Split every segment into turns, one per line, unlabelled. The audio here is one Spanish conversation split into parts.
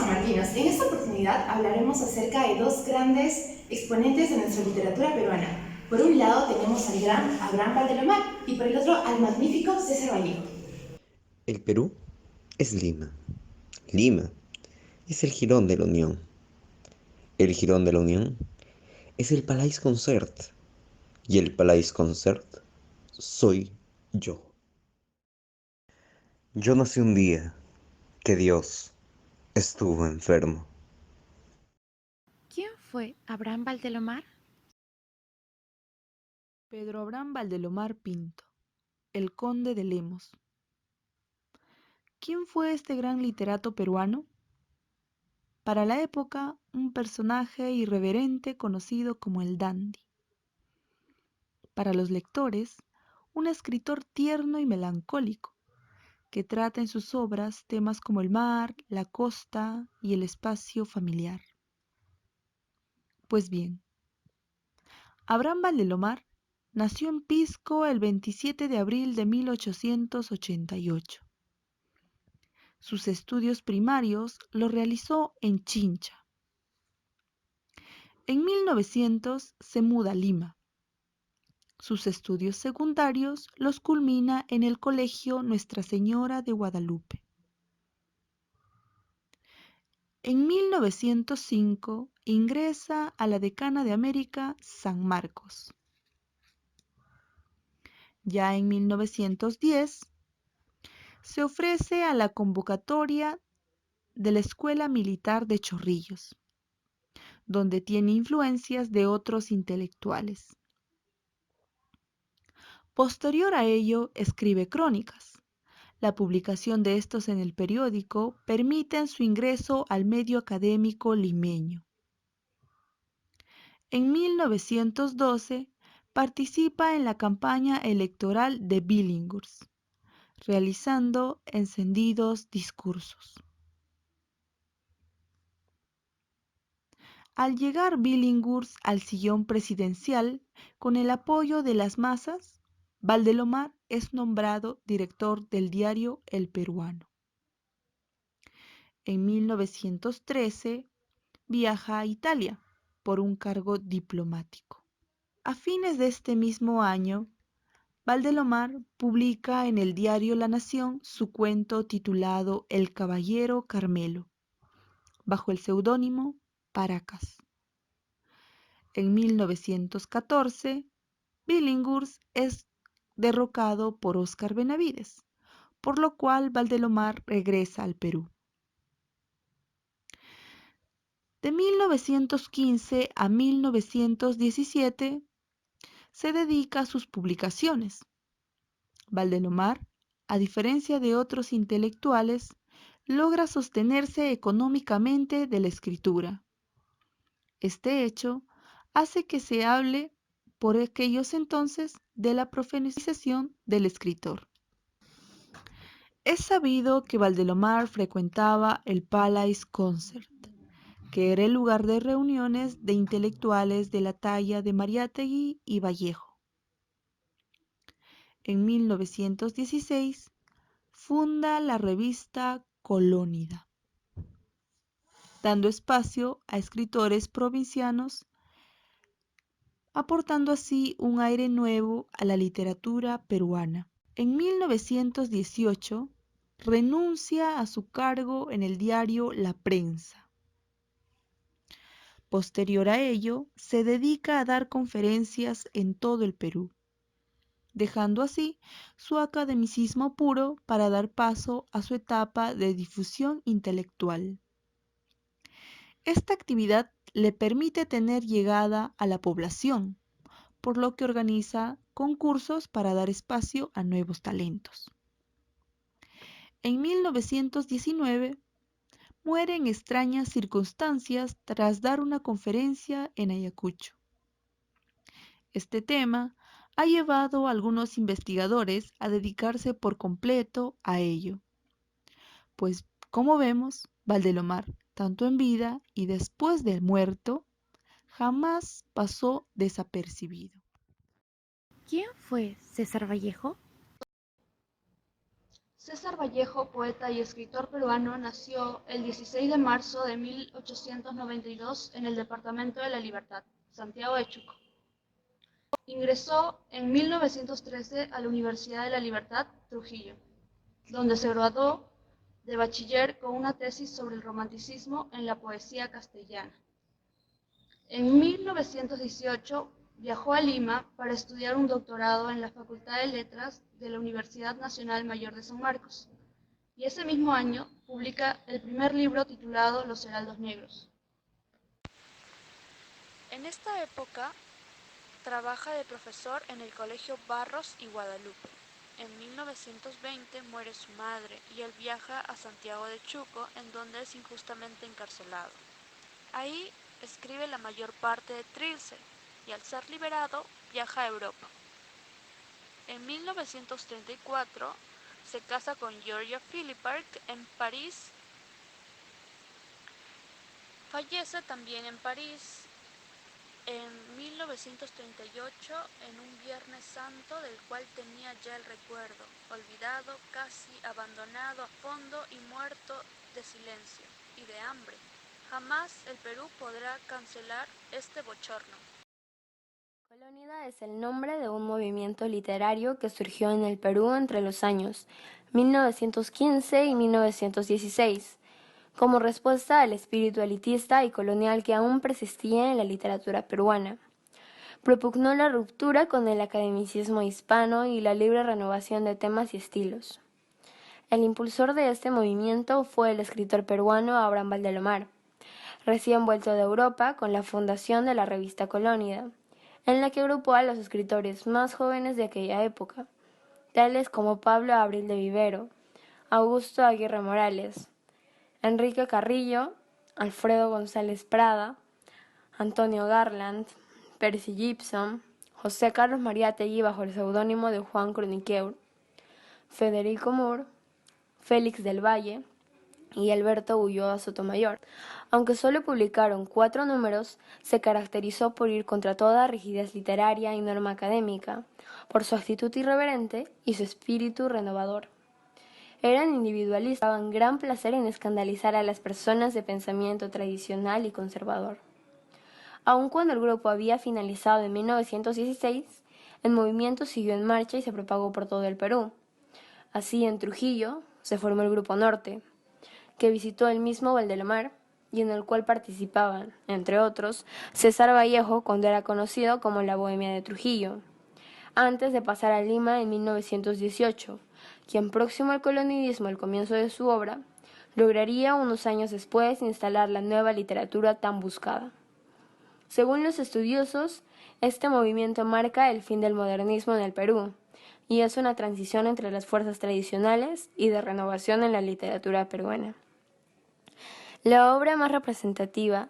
sanmartinos. En esta oportunidad hablaremos acerca de dos grandes exponentes de nuestra literatura peruana. Por un lado tenemos al gran Abraham Valdelomar y por el otro al magnífico César Vallejo.
El Perú es Lima. Lima es el jirón de la Unión. El jirón de la Unión es el Palais Concert. Y el Palais Concert soy yo. Yo nací un día que Dios estuvo enfermo.
¿Quién fue Abraham Valdelomar?
Pedro Abraham Valdelomar Pinto, el conde de Lemos. ¿Quién fue este gran literato peruano? Para la época, un personaje irreverente conocido como el dandy. Para los lectores, un escritor tierno y melancólico, que trata en sus obras temas como el mar, la costa y el espacio familiar. Pues bien, Abraham Valdelomar nació en Pisco el 27 de abril de 1888. Sus estudios primarios los realizó en Chincha. En 1900 se muda a Lima. Sus estudios secundarios los culmina en el Colegio Nuestra Señora de Guadalupe. En 1905 ingresa a la Decana de América San Marcos. Ya en 1910 se ofrece a la convocatoria de la Escuela Militar de Chorrillos, donde tiene influencias de otros intelectuales. Posterior a ello, escribe crónicas. La publicación de estos en el periódico permiten su ingreso al medio académico limeño. En 1912 participa en la campaña electoral de Billinghurst, realizando encendidos discursos. Al llegar Billinghurst al sillón presidencial, con el apoyo de las masas, Valdelomar es nombrado director del diario El Peruano. En 1913 viaja a Italia por un cargo diplomático. A fines de este mismo año, Valdelomar publica en el diario La Nación su cuento titulado El Caballero Carmelo, bajo el seudónimo Paracas. En 1914, Billinghurst es derrocado por Óscar Benavides, por lo cual Valdelomar regresa al Perú. De 1915 a 1917 se dedica a sus publicaciones. Valdelomar, a diferencia de otros intelectuales, logra sostenerse económicamente de la escritura. Este hecho hace que se hable por aquellos entonces de la profesionalización del escritor. Es sabido que Valdelomar frecuentaba el Palais Concert, que era el lugar de reuniones de intelectuales de la talla de Mariátegui y Vallejo. En 1916 funda la revista Colónida, dando espacio a escritores provincianos, aportando así un aire nuevo a la literatura peruana. En 1918 renuncia a su cargo en el diario La Prensa. Posterior a ello, se dedica a dar conferencias en todo el Perú, dejando así su academicismo puro para dar paso a su etapa de difusión intelectual. Esta actividad le permite tener llegada a la población, por lo que organiza concursos para dar espacio a nuevos talentos. En 1919 muere en extrañas circunstancias tras dar una conferencia en Ayacucho. Este tema ha llevado a algunos investigadores a dedicarse por completo a ello, pues, como vemos, Valdelomar, tanto en vida y después de muerto, jamás pasó desapercibido.
¿Quién fue César Vallejo?
César Vallejo, poeta y escritor peruano, nació el 16 de marzo de 1892 en el departamento de La Libertad, Santiago de Chuco. Ingresó en 1913 a la Universidad de La Libertad, Trujillo, donde se graduó de bachiller con una tesis sobre el romanticismo en la poesía castellana. En 1918 viajó a Lima para estudiar un doctorado en la Facultad de Letras de la Universidad Nacional Mayor de San Marcos, y ese mismo año publica el primer libro titulado Los Heraldos Negros. En esta época trabaja de profesor en el Colegio Barros y Guadalupe. En 1920 muere su madre y él viaja a Santiago de Chuco, en donde es injustamente encarcelado. Ahí escribe la mayor parte de Trilce y al ser liberado viaja a Europa. En 1934 se casa con Georgia Philippart en París. Fallece también en París en 1938 en un Viernes Santo del cual tenía ya el recuerdo, olvidado, casi abandonado a fondo y muerto de silencio y de hambre. Jamás el Perú podrá cancelar este bochorno.
Colónida es el nombre de un movimiento literario que surgió en el Perú entre los años 1915 y 1916, como respuesta al espíritu elitista y colonial que aún persistía en la literatura peruana. Propugnó la ruptura con el academicismo hispano y la libre renovación de temas y estilos. El impulsor de este movimiento fue el escritor peruano Abraham Valdelomar, recién vuelto de Europa con la fundación de la revista Colónida, en la que agrupó a los escritores más jóvenes de aquella época, tales como Pablo Abril de Vivero, Augusto Aguirre Morales, Enrique Carrillo, Alfredo González Prada, Antonio Garland, Percy Gibson, José Carlos Mariátegui bajo el seudónimo de Juan Croniqueur, Federico Moore, Félix del Valle y Alberto Ulloa Sotomayor. Aunque solo publicaron 4 números, se caracterizó por ir contra toda rigidez literaria y norma académica, por su actitud irreverente y su espíritu renovador. Eran individualistas, daban gran placer en escandalizar a las personas de pensamiento tradicional y conservador. Aun cuando el grupo había finalizado en 1916, el movimiento siguió en marcha y se propagó por todo el Perú. Así, en Trujillo, se formó el Grupo Norte, que visitó el mismo Valdelomar y en el cual participaban, entre otros, César Vallejo, cuando era conocido como la Bohemia de Trujillo, antes de pasar a Lima en 1918, quien próximo al colonialismo al comienzo de su obra, lograría unos años después instalar la nueva literatura tan buscada. Según los estudiosos, este movimiento marca el fin del modernismo en el Perú y es una transición entre las fuerzas tradicionales y de renovación en la literatura peruana. La obra más representativa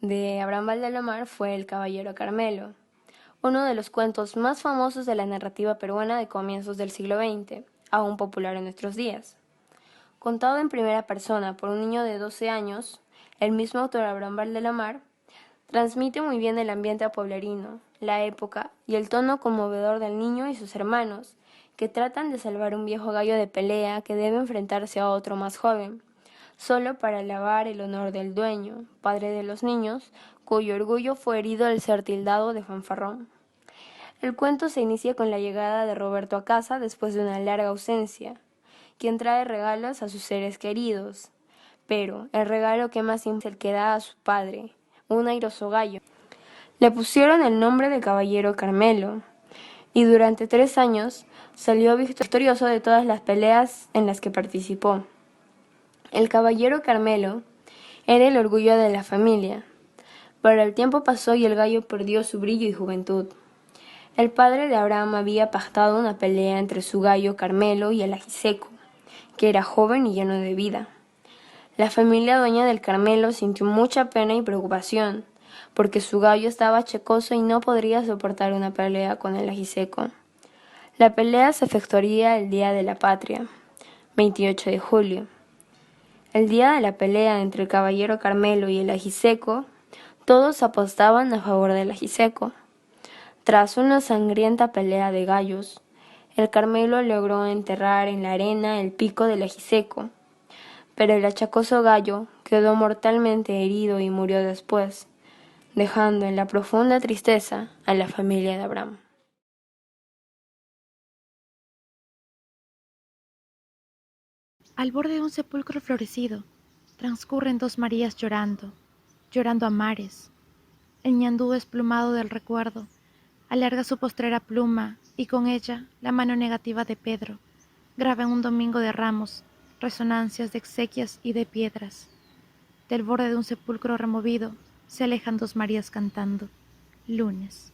de Abraham Valdelomar fue El Caballero Carmelo, uno de los cuentos más famosos de la narrativa peruana de comienzos del siglo XX, aún popular en nuestros días. Contado en primera persona por un niño de 12 años, el mismo autor Abraham Valdelomar transmite muy bien el ambiente pueblerino, la época y el tono conmovedor del niño y sus hermanos, que tratan de salvar un viejo gallo de pelea que debe enfrentarse a otro más joven, solo para alabar el honor del dueño, padre de los niños, cuyo orgullo fue herido al ser tildado de fanfarrón. El cuento se inicia con la llegada de Roberto a casa después de una larga ausencia, quien trae regalos a sus seres queridos, pero el regalo que más importa es el que da a su padre, un airoso gallo. Le pusieron el nombre de Caballero Carmelo, y durante 3 años salió victorioso de todas las peleas en las que participó. El Caballero Carmelo era el orgullo de la familia, pero el tiempo pasó y el gallo perdió su brillo y juventud. El padre de Abraham había pactado una pelea entre su gallo Carmelo y el ajiseco, que era joven y lleno de vida. La familia dueña del Carmelo sintió mucha pena y preocupación, porque su gallo estaba achecoso y no podría soportar una pelea con el ajiseco. La pelea se efectuaría el Día de la Patria, 28 de julio. El día de la pelea entre el Caballero Carmelo y el ajiseco, todos apostaban a favor del ajiseco. Tras una sangrienta pelea de gallos, El Carmelo logró enterrar en la arena el pico del ajiseco, pero el achacoso gallo quedó mortalmente herido y murió después, dejando en la profunda tristeza a la familia de Abraham.
Al borde de un sepulcro florecido, transcurren dos Marías llorando, llorando a mares. El ñandú desplumado del recuerdo alarga su postrera pluma y con ella la mano negativa de Pedro graba en un domingo de ramos resonancias de exequias y de piedras. Del borde de un sepulcro removido se alejan dos Marías cantando. Lunes.